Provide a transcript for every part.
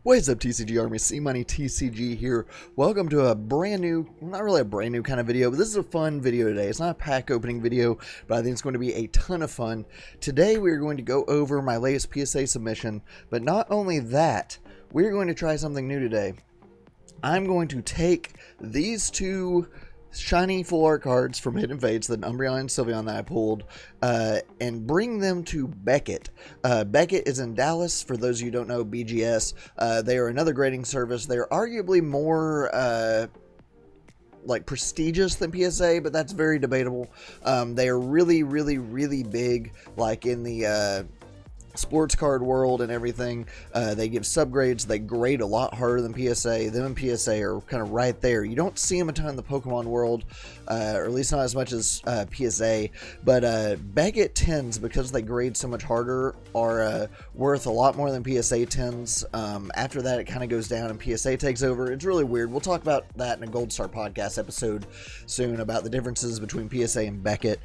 What is up, TCG Army? C-Money TCG here. Welcome to a brand new, not really a brand new kind of video, but this is a fun video today. It's not a pack opening video, but I think it's going to be a ton of fun. Today we are going to go over my latest PSA submission, but not only that, we're going to try something new today. I'm going to take these two shiny full art cards from Hidden Fates, the Umbreon and Sylveon that I pulled, and bring them to Beckett. Beckett is in Dallas. For those of you who don't know, BGS, they are another grading service. They're arguably more like prestigious than PSA, but that's very debatable. They are really big, like in the sports card world and everything. They give subgrades. They grade a lot harder than PSA. Them and PSA are kind of right there. You don't see them a ton in the Pokemon world, or at least not as much as PSA, but Beckett 10s, because they grade so much harder, are worth a lot more than PSA 10s. After that, it kind of goes down and PSA takes over. It's really weird. We'll talk about that in a Gold Star podcast episode soon, about the differences between PSA and Beckett.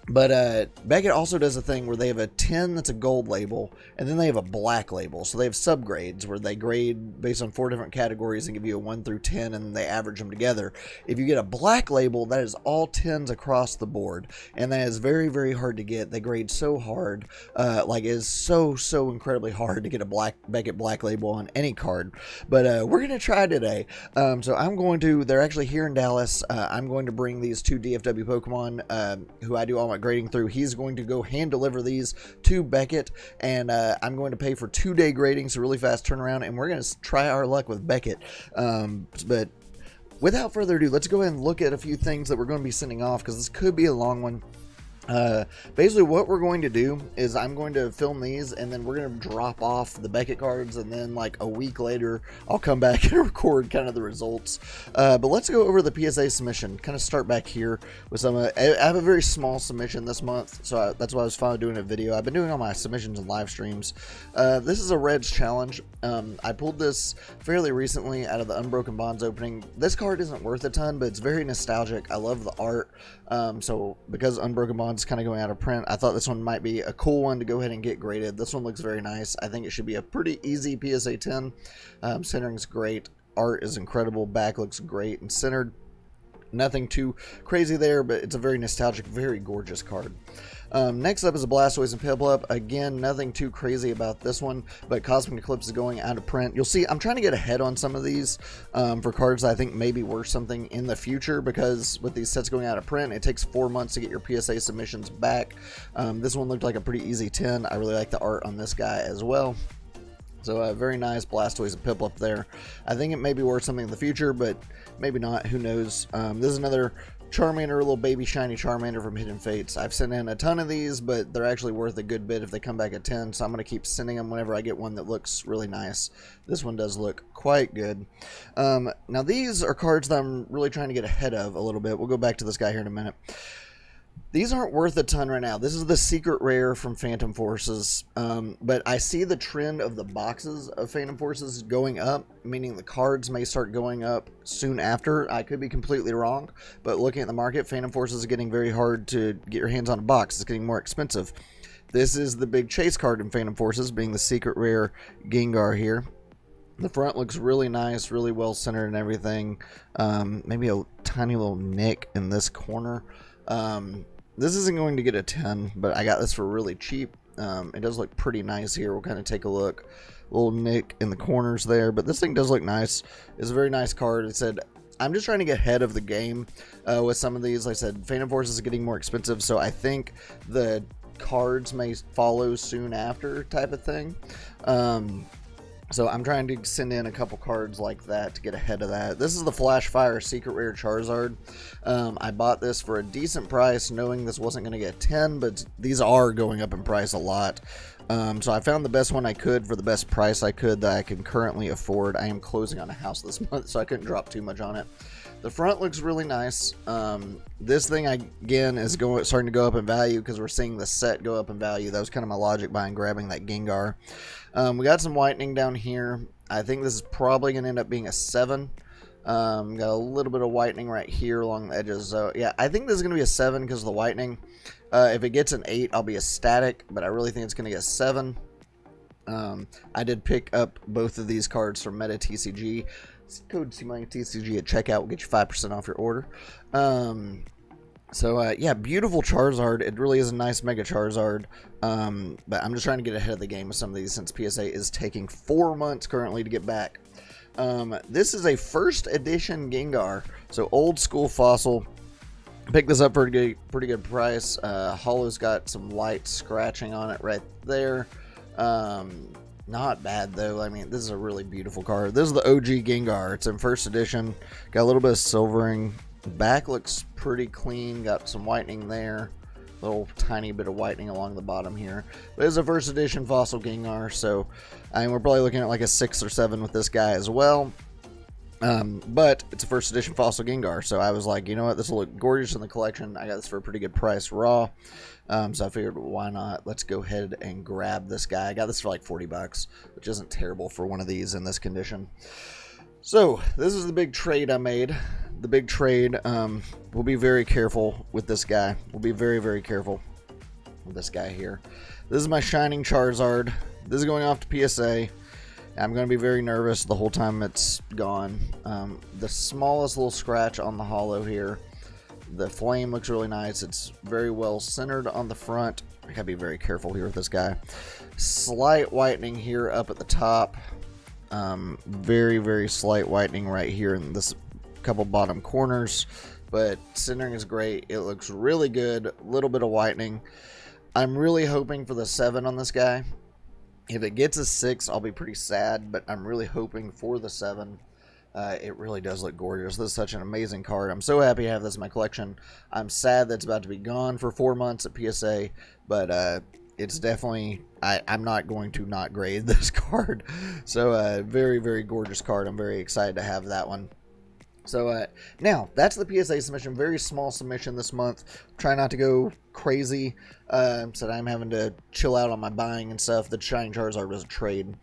But Beckett also does a thing where they have a 10 that's a gold label, and then they have a black label. So they have subgrades where they grade based on 4 different categories and give you a 1 through 10, and they average them together. If you get a black label, that is all 10s across the board, and that is very hard to get. They grade so hard, like it is so incredibly hard to get a Beckett black label on any card. But we're gonna try today. So I'm going to. They're actually here in Dallas. I'm going to bring these two DFW Pokemon, who I do all my grading through. He's going to go hand deliver these to Beckett, and I'm going to pay for 2-day grading, so really fast turnaround, and we're going to try our luck with Beckett. But without further ado, let's go ahead and look at a few things that we're going to be sending off, because this could be a long one. Basically what we're going to do is I'm going to film these, and then we're going to drop off the Beckett cards, and then like a week later I'll come back and record kind of the results. But let's go over the PSA submission, kind of start back here with some I have a very small submission this month, so that's why I was finally doing a video. I've been doing all my submissions and live streams. This is a Reds challenge. I pulled this fairly recently out of the Unbroken Bonds opening. This card isn't worth a ton, but it's very nostalgic. I love the art. So because Unbroken Bonds kind of going out of print, I thought this one might be a cool one to go ahead and get graded. This one looks very nice. I think it should be a pretty easy PSA 10. Centering's great. Art is incredible. Back looks great and centered. Nothing too crazy there, but it's a very nostalgic, very gorgeous card. Next up is a Blastoise and Piplup. Again, nothing too crazy about this one, but Cosmic Eclipse is going out of print. You'll see I'm trying to get ahead on some of these for cards that I think may be worth something in the future, because with these sets going out of print, it takes 4 months to get your PSA submissions back. This one looked like a pretty easy 10. I really like the art on this guy as well. So a very nice Blastoise and Piplup there. I think it may be worth something in the future, but maybe not. Who knows? This is another Charmander, a little baby shiny Charmander from Hidden Fates. I've sent in a ton of these, but they're actually worth a good bit if they come back at 10, so I'm going to keep sending them whenever I get one that looks really nice. This one does look quite good. Now these are cards that I'm really trying to get ahead of a little bit. We'll go back to this guy here in a minute. These aren't worth a ton right now. This is the secret rare from Phantom Forces, but I see the trend of the boxes of Phantom Forces going up, meaning the cards may start going up soon after. I could be completely wrong, but looking at the market, Phantom Forces is getting very hard to get your hands on a box. It's getting more expensive. This is the big chase card in Phantom Forces, being the secret rare Gengar here. The front looks really nice, really well centered and everything. Maybe a tiny little nick in this corner. This isn't going to get a 10, but I got this for really cheap. It does look pretty nice here. We'll kind of take a look. Little nick in the corners there, but this thing does look nice. It's a very nice card. It said, I'm just trying to get ahead of the game with some of these. Like I said, Phantom Forces is getting more expensive, so I think the cards may follow soon after type of thing. So I'm trying to send in a couple cards like that to get ahead of that. This is the Flash Fire Secret Rare Charizard. I bought this for a decent price, knowing this wasn't going to get 10, but these are going up in price a lot. So I found the best one I could for the best price I could that I can currently afford. I am closing on a house this month, so I couldn't drop too much on it. The front looks really nice. This thing, again, is starting to go up in value because we're seeing the set go up in value. That was kind of my logic behind grabbing that Gengar. We got some whitening down here. I think this is probably going to end up being a 7. Got a little bit of whitening right here along the edges. So, yeah, I think this is going to be a 7 because of the whitening. If it gets an 8, I'll be ecstatic, but I really think it's going to get a 7. I did pick up both of these cards from Meta TCG. Code TCG at checkout will get you 5% off your order. Yeah, beautiful Charizard. It really is a nice Mega Charizard. But I'm just trying to get ahead of the game with some of these since PSA is taking 4 months currently to get back. This is a first edition Gengar, so old school fossil. Picked this up for a pretty good price. Hollow's got some light scratching on it right there. Not bad though. I mean, this is a really beautiful card. This is the OG Gengar. It's in first edition. Got a little bit of silvering. Back looks pretty clean. Got some whitening there. Little tiny bit of whitening along the bottom here. But it's a first edition fossil Gengar, so I mean, we're probably looking at like a 6 or 7 with this guy as well. But it's a first edition fossil Gengar, so I was like, you know what, this will look gorgeous in the collection. I got this for a pretty good price raw. So I figured, why not? Let's go ahead and grab this guy. I got this for like 40 bucks, which isn't terrible for one of these in this condition. So this is the big trade I made. The big trade. We'll be very careful with this guy. We'll be very, very careful with this guy here. This is my Shining Charizard. This is going off to PSA. I'm going to be very nervous the whole time it's gone. The smallest little scratch on the hollow here. The flame looks really nice. It's very well centered on the front. I gotta be very careful here with this guy. Slight whitening here up at the top. Very, very slight whitening right here in this couple bottom corners. But centering is great. It looks really good. A little bit of whitening. I'm really hoping for the 7 on this guy. If it gets a 6, I'll be pretty sad, but I'm really hoping for the 7. It really does look gorgeous. This is such an amazing card. I'm so happy to have this in my collection. I'm sad that it's about to be gone for 4 months at PSA, but it's definitely, I'm not going to not grade this card. So very, very gorgeous card. I'm very excited to have that one. So now, that's the PSA submission. Very small submission this month. Try not to go crazy. So I'm having to chill out on my buying and stuff. The Shiny Charizard was a trade.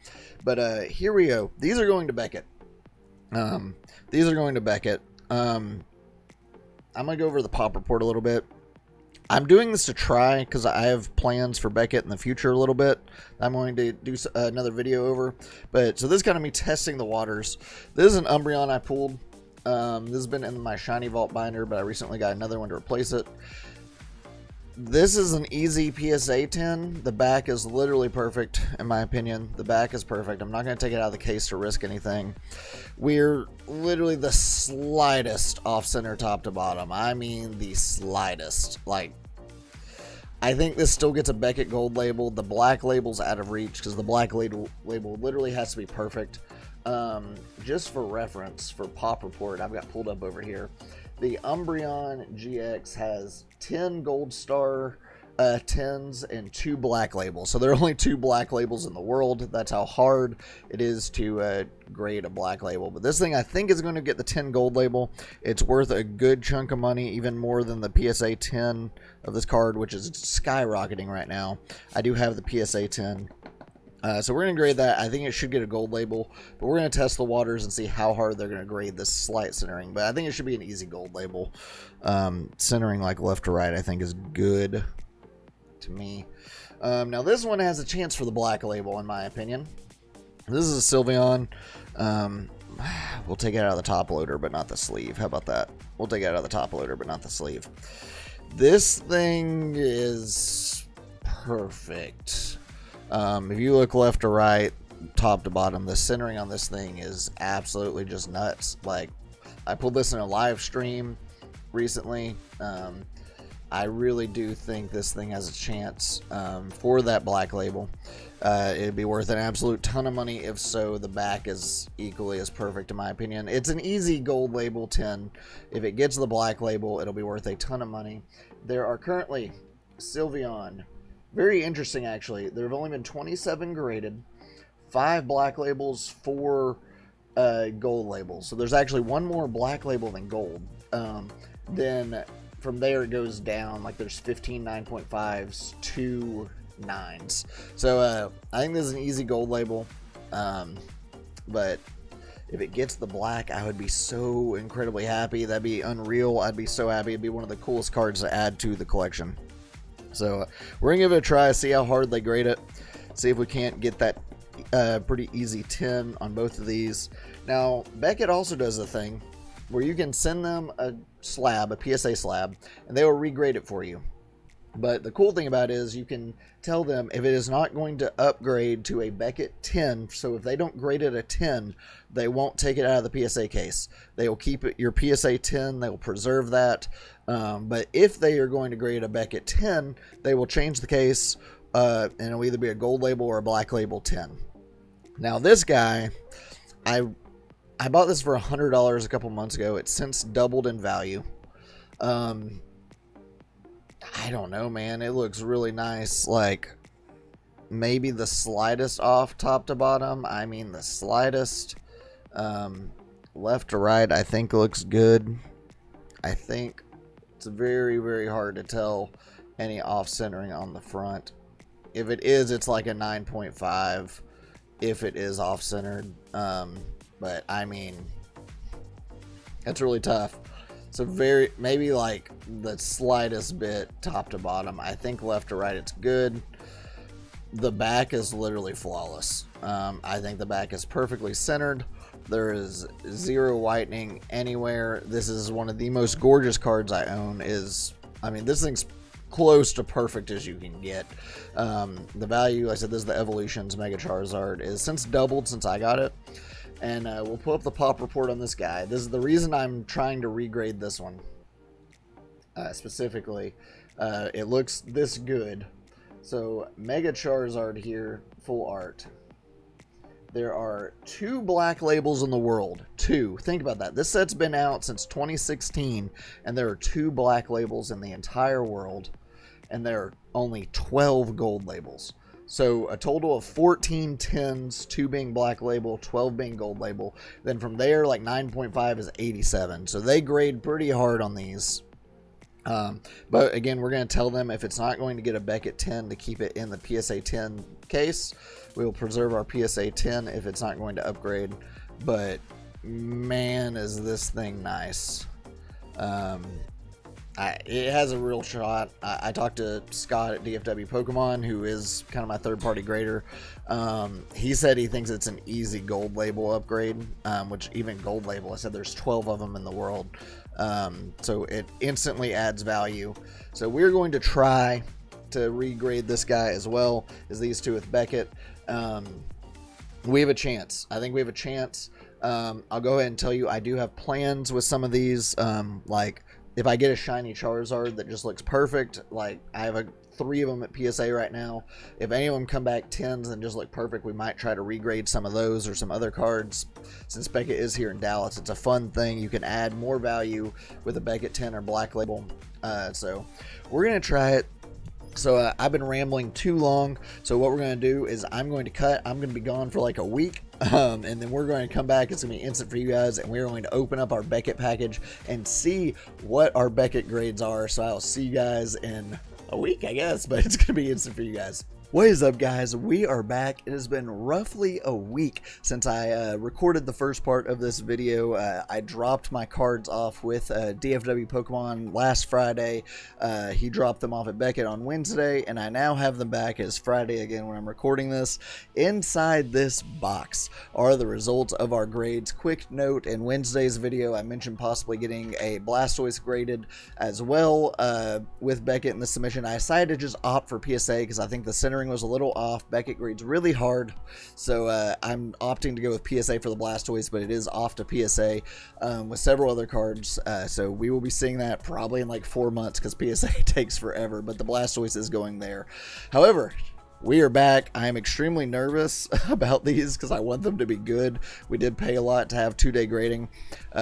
But here we go. These are going to Beckett. These are going to Beckett. I'm going to go over the pop report a little bit. I'm doing this to try because I have plans for Beckett in the future a little bit. I'm going to do another video over. But so this is kind of me testing the waters. This is an Umbreon I pulled. This has been in my Shiny Vault binder, but I recently got another one to replace it. This is an easy PSA 10. The back is literally perfect, in my opinion. The back is perfect. I'm not going to take it out of the case to risk anything. We're literally the slightest off-center top to bottom. I mean the slightest. Like, I think this still gets a Beckett Gold label. The Black label's out of reach because the Black label literally has to be perfect. Just for reference, for pop report, I've got pulled up over here. The Umbreon GX has 10 gold star 10s and 2 black labels. So there are only 2 black labels in the world. That's how hard it is to grade a black label. But this thing I think is going to get the 10 gold label. It's worth a good chunk of money, even more than the PSA 10 of this card, which is skyrocketing right now. I do have the PSA 10. So we're going to grade that. I think it should get a gold label, but we're going to test the waters and see how hard they're going to grade this slight centering. But I think it should be an easy gold label. Centering like left to right, I think, is good to me. Now this one has a chance for the black label, in my opinion. This is a Sylveon. We'll take it out of the top loader, but not the sleeve. How about that? We'll take it out of the top loader, but not the sleeve. This thing is perfect. If you look left to right, top to bottom, the centering on this thing is absolutely just nuts. Like, I pulled this in a live stream recently. I really do think this thing has a chance for that black label. It'd be worth an absolute ton of money. If so, the back is equally as perfect, in my opinion. It's an easy gold label 10. If it gets the black label, it'll be worth a ton of money. There are currently Sylveon. Very interesting, actually. There have only been 27 graded, 5 black labels, 4 gold labels. So there's actually 1 more black label than gold. Then from there it goes down. Like there's 15 9.5s, 2 9s. So I think this is an easy gold label. But if it gets the black, I would be so incredibly happy. That'd be unreal. I'd be so happy. It'd be one of the coolest cards to add to the collection. So we're going to give it a try, see how hard they grade it, see if we can't get that Pretty easy 10 on both of these. Now, Beckett also does a thing where you can send them a slab, a PSA slab, and they will regrade it for you. But the cool thing about it is you can tell them if it is not going to upgrade to a Beckett 10, so if they don't grade it a 10, they won't take it out of the PSA case. They will keep it your PSA 10, they will preserve that. But if they are going to grade a Beckett 10, they will change the case, and it'll either be a gold label or a black label 10. Now this guy, I bought this for $100 a couple months ago. It's since doubled in value. I don't know, man. It looks really nice. Like, maybe the slightest off top to bottom. I mean, the slightest. Left to right, I think looks good. I think it's very, very hard to tell any off centering on the front. If it is, it's like a 9.5 if it is off centered. But I mean, it's really tough. So maybe like the slightest bit top to bottom. I think left to right it's good. The back is literally flawless. I think the back is perfectly centered. There is zero whitening anywhere. This is one of the most gorgeous cards I own. I mean, this thing's close to perfect as you can get. The value, I said this is the Evolutions Mega Charizard, is since doubled since I got it. And we'll pull up the pop report on this guy. This is the reason I'm trying to regrade this one. Specifically, it looks this good. So, Mega Charizard here, full art. There are 2 black labels in the world. 2. Think about that. This set's been out since 2016, and there are 2 black labels in the entire world. And there are only 12 gold labels. So a total of 14 10s, 2 being black label, 12 being gold label. Then from there, like 9.5 is 87. So they grade pretty hard on these. But again, we're going to tell them if it's not going to get a Beckett 10 to keep it in the PSA 10 case. We will preserve our PSA 10 if it's not going to upgrade. But man, is this thing nice. It has a real shot. I talked to Scott at DFW Pokemon, who is kind of my third-party grader. He said he thinks it's an easy gold label upgrade, which even gold label, I said there's 12 of them in the world. So it instantly adds value. So we're going to try to regrade this guy as well as these 2 with Beckett. We have a chance. I think we have a chance. I'll go ahead and tell you I do have plans with some of these, like if I get a Shiny Charizard that just looks perfect, like I have 3 of them at PSA right now. If any of them come back 10s and just look perfect, we might try to regrade some of those or some other cards. Since Beckett is here in Dallas, it's a fun thing. You can add more value with a Beckett 10 or black label. So we're going to try it. So I've been rambling too long. So what we're going to do is I'm going to cut. I'm going to be gone for like a week. And then we're going to come back. It's going to be instant for you guys. And we're going to open up our Beckett package and see what our Beckett grades are. So I'll see you guys in a week, I guess. But it's going to be instant for you guys. What is up, guys? We are back. It has been roughly a week since I recorded the first part of this video. I dropped my cards off with DFW Pokemon last Friday. He dropped them off at Beckett on Wednesday, and I now have them back as Friday again when I'm recording this. Inside this box are the results of our grades. Quick note, in Wednesday's video, I mentioned possibly getting a Blastoise graded as well with Beckett in the submission. I decided to just opt for PSA because I think the centering was a little off. Beckett grades really hard, so I'm opting to go with PSA for the Blastoise, but it is off to PSA with several other cards, so we will be seeing that probably in like 4 months because PSA takes forever, but the Blastoise is going there. However, we are back. I am extremely nervous about these because I want them to be good. We did pay a lot to have 2-day grading.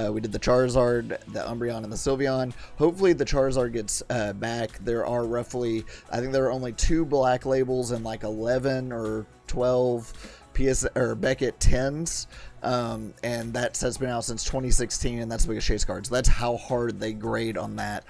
We did the Charizard, the Umbreon, and the Sylveon. Hopefully the Charizard gets back. There are roughly, I think there are only 2 black labels and like 11 or 12 Beckett 10s. And that set's been out since 2016, and that's the biggest chase card. So that's how hard they grade on that.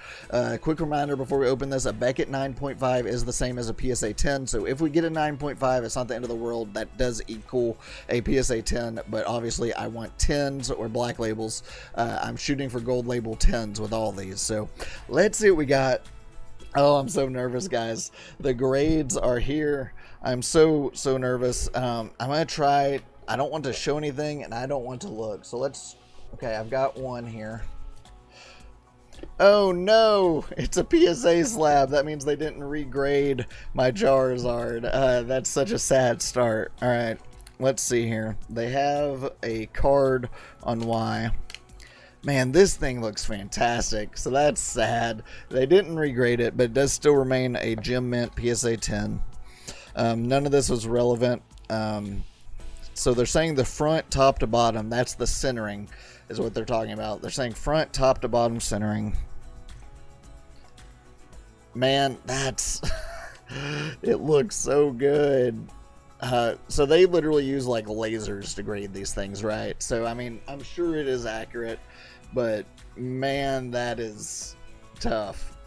Quick reminder before we open this, a Beckett 9.5 is the same as a PSA 10. So if we get a 9.5, it's not the end of the world. That does equal a PSA 10, but obviously I want 10s or black labels. I'm shooting for gold label 10s with all these. So let's see what we got. Oh, I'm so nervous, guys. The grades are here. I'm so nervous. I'm gonna try. I don't want to show anything, and I don't want to look. So let's. Okay, I've got one here. Oh no, it's a PSA slab. That means they didn't regrade my Charizard. That's such a sad start. All right, let's see here. They have a card on Y. Man, this thing looks fantastic, so that's sad. They didn't regrade it, but it does still remain a Gem Mint PSA 10. None of this was relevant. So they're saying the front, top to bottom, that's the centering, is what they're talking about. They're saying front, top to bottom centering. Man, that's... it looks so good. So they literally use like lasers to grade these things, right? So, I mean, I'm sure it is accurate. But, man, that is tough.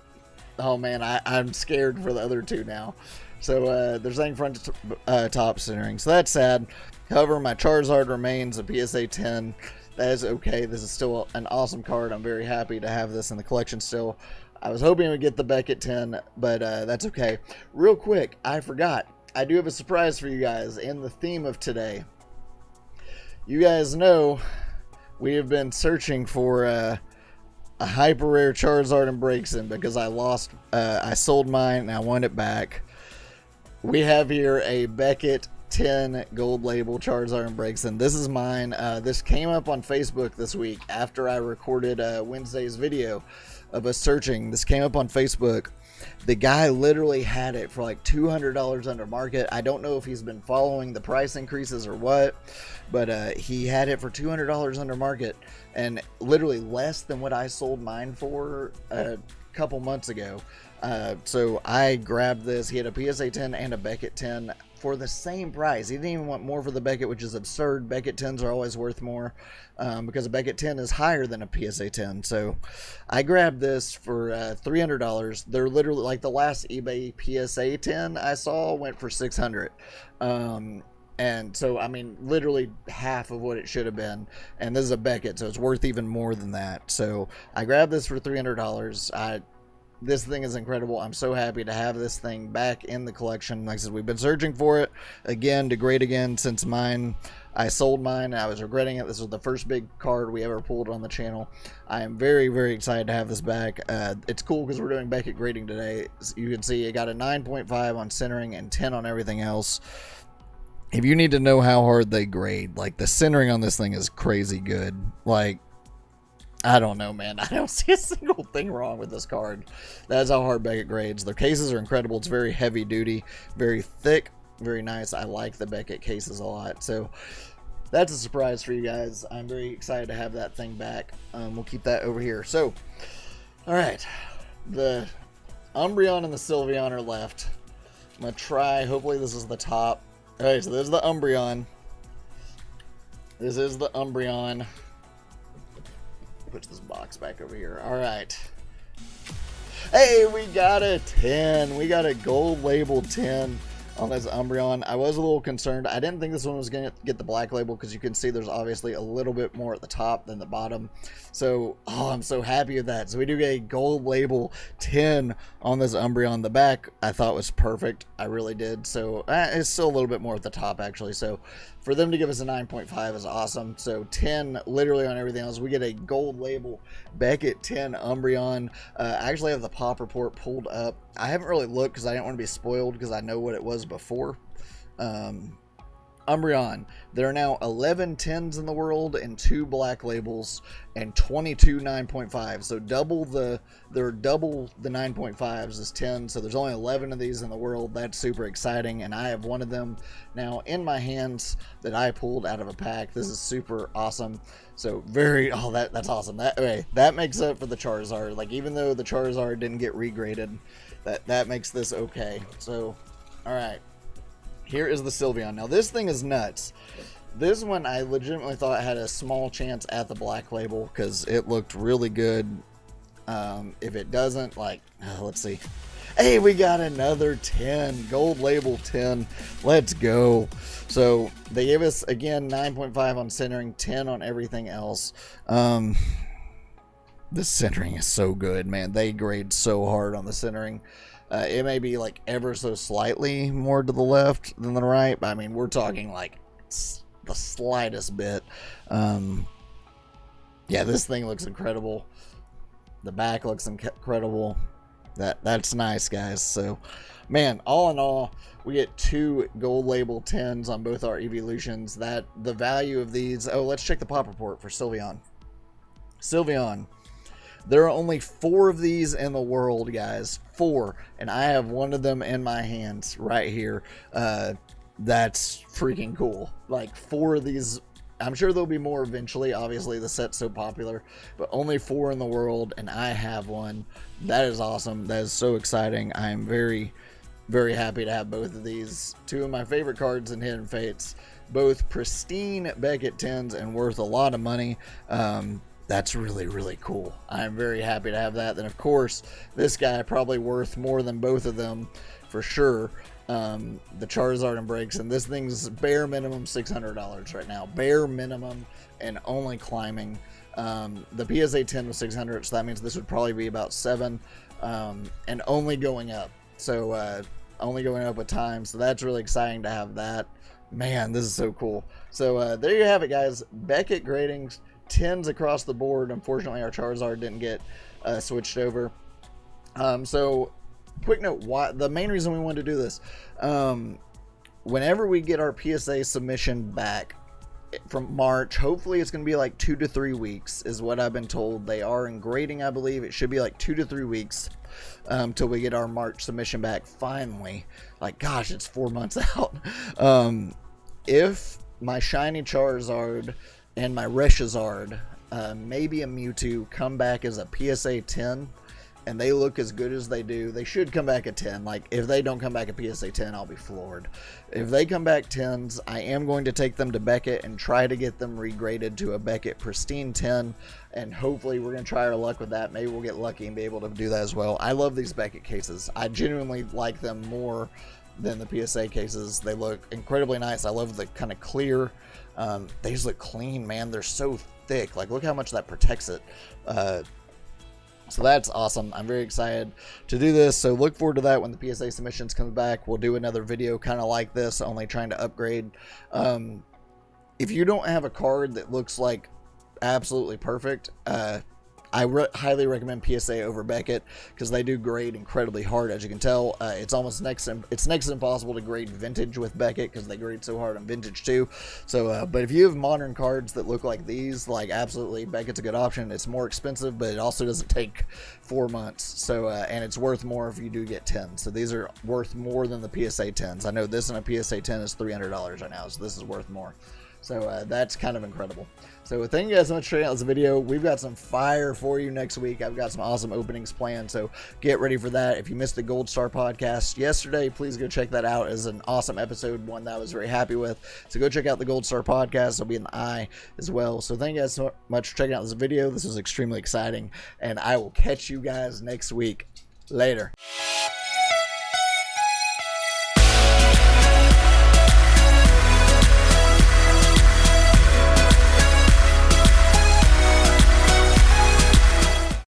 Oh, man, I'm scared for the other two now. So, they're saying front to top centering. So, that's sad. However, my Charizard remains a PSA 10. That is okay. This is still an awesome card. I'm very happy to have this in the collection still. I was hoping to get the Beckett 10, but that's okay. Real quick, I forgot. I do have a surprise for you guys in the theme of today. You guys know... we have been searching for a hyper rare Charizard and Braixen because I sold mine and I want it back. We have here a Beckett 10 gold label Charizard and Braixen. This is mine. This came up on Facebook this week after I recorded Wednesday's video of us searching. This came up on Facebook. The guy literally had it for like $200 under market. I don't know if he's been following the price increases or what, but he had it for $200 under market and literally less than what I sold mine for a couple months ago. So I grabbed this. He had a PSA 10 and a Beckett 10 for the same price. He didn't even want more for the Beckett, which is absurd. Beckett 10s are always worth more because a Beckett 10 is higher than a PSA 10. So I grabbed this for $300. They're literally like the last eBay PSA 10 I saw went for $600. And so, I mean, literally half of what it should have been. And this is a Beckett, so it's worth even more than that. So I grabbed this for $300. This thing is incredible. I'm so happy to have this thing back in the collection. Like I said, we've been searching for it again to grade again since I sold mine and I was regretting it. This was the first big card we ever pulled on the channel. I am very, very excited to have this back. It's cool because we're doing Beckett grading today. As you can see, it got a 9.5 on centering and 10 on everything else. If you need to know how hard they grade, like the centering on this thing is crazy good. Like, I don't know, man. I don't see a single thing wrong with this card. That's how hard Beckett grades. Their cases are incredible. It's very heavy duty, very thick, very nice. I like the Beckett cases a lot. So that's a surprise for you guys. I'm very excited to have that thing back. We'll keep that over here. So, all right. The Umbreon and the Sylveon are left. I'm going to try. Hopefully this is the top. All right, so this is the Umbreon. This is the Umbreon. Put this box back over here. All right. Hey, we got a 10. We got a gold label 10 on this Umbreon. I was a little concerned. I didn't think this one was going to get the black label because you can see there's obviously a little bit more at the top than the bottom. So, I'm so happy with that. So we do get a gold label 10 on this Umbreon. The back I thought was perfect. I really did. So it's still a little bit more at the top actually. So for them to give us a 9.5 is awesome. So 10 literally on everything else. We get a gold label Beckett 10 Umbreon. I actually have the pop report pulled up. I haven't really looked because I didn't want to be spoiled because I know what it was before. Umbreon, there are now 11 10s in the world and 2 black labels and 22 9.5. So there are double the 9.5s as 10. So there's only 11 of these in the world. That's super exciting, and I have one of them now in my hands that I pulled out of a pack. This is super awesome. So that's awesome. That makes up for the Charizard. Like, even though the Charizard didn't get regraded, that makes this okay. So, all right. Here is the Sylveon. Now, this thing is nuts. This one I legitimately thought had a small chance at the black label because it looked really good. If it doesn't, let's see. Hey, we got another 10. Gold label 10. Let's go. So, they gave us, again, 9.5 on centering, 10 on everything else. The centering is so good, man. They grade so hard on the centering. It may be like ever so slightly more to the left than the right, but I mean, we're talking like the slightest bit. Yeah, this thing looks incredible. The back looks incredible. That's nice, guys. So, man, all in all, we get 2 gold label 10s on both our evolutions. That the value of these. Oh, let's check the pop report for Sylveon. Sylveon. There are only 4 of these in the world, guys. 4. And I have one of them in my hands right here. That's freaking cool. Like 4 of these. I'm sure there'll be more eventually. Obviously, the set's so popular. But only 4 in the world, and I have one. That is awesome. That is so exciting. I am very, very happy to have both of these. 2 of my favorite cards in Hidden Fates. Both pristine Beckett 10s and worth a lot of money. That's really, really cool. I'm very happy to have that. Then, of course, this guy probably worth more than both of them for sure. The Charizard and Braixen. This thing's bare minimum $600 right now. Bare minimum and only climbing. The PSA 10 was $600, so that means this would probably be about $700 and only going up. So, only going up with time. So, that's really exciting to have that. Man, this is so cool. So, there you have it, guys. Beckett gradings. 10s across the board. Unfortunately, our Charizard didn't get switched over. So, quick note, the main reason we wanted to do this, whenever we get our PSA submission back from March, hopefully it's going to be like 2 to 3 weeks is what I've been told. They are in grading, I believe. It should be like 2 to 3 weeks till we get our March submission back finally. Like, gosh, it's 4 months out. If my Shiny Charizard and my Reshazard, maybe a Mewtwo, come back as a PSA 10, and they look as good as they do, they should come back at 10. Like, if they don't come back at PSA 10, I'll be floored. If they come back 10s, I am going to take them to Beckett and try to get them regraded to a Beckett Pristine 10, and hopefully we're going to try our luck with that. Maybe we'll get lucky and be able to do that as well. I love these Beckett cases. I genuinely like them more than the PSA cases. They look incredibly nice. I love the kind of clear. They just look clean, man. They're so thick. Like, look how much that protects it. So that's awesome. I'm very excited to do this. So look forward to that when the PSA submissions come back. We'll do another video kind of like this, only trying to upgrade. If you don't have a card that looks like absolutely perfect, I highly recommend PSA over Beckett because they do grade incredibly hard. As you can tell, it's next to impossible to grade vintage with Beckett because they grade so hard on vintage too. So, but if you have modern cards that look like these, like absolutely, Beckett's a good option. It's more expensive, but it also doesn't take 4 months. So, and it's worth more if you do get 10. So these are worth more than the PSA 10s. I know this in a PSA 10 is $300 right now, so this is worth more. So that's kind of incredible. So thank you guys so much for checking out this video. We've got some fire for you next week. I've got some awesome openings planned, so get ready for that. If you missed the Gold Star podcast yesterday, please go check that out. It's an awesome episode, one that I was very happy with. So go check out the Gold Star podcast. It'll be in the eye as well. So thank you guys so much for checking out this video. This was extremely exciting, and I will catch you guys next week. Later.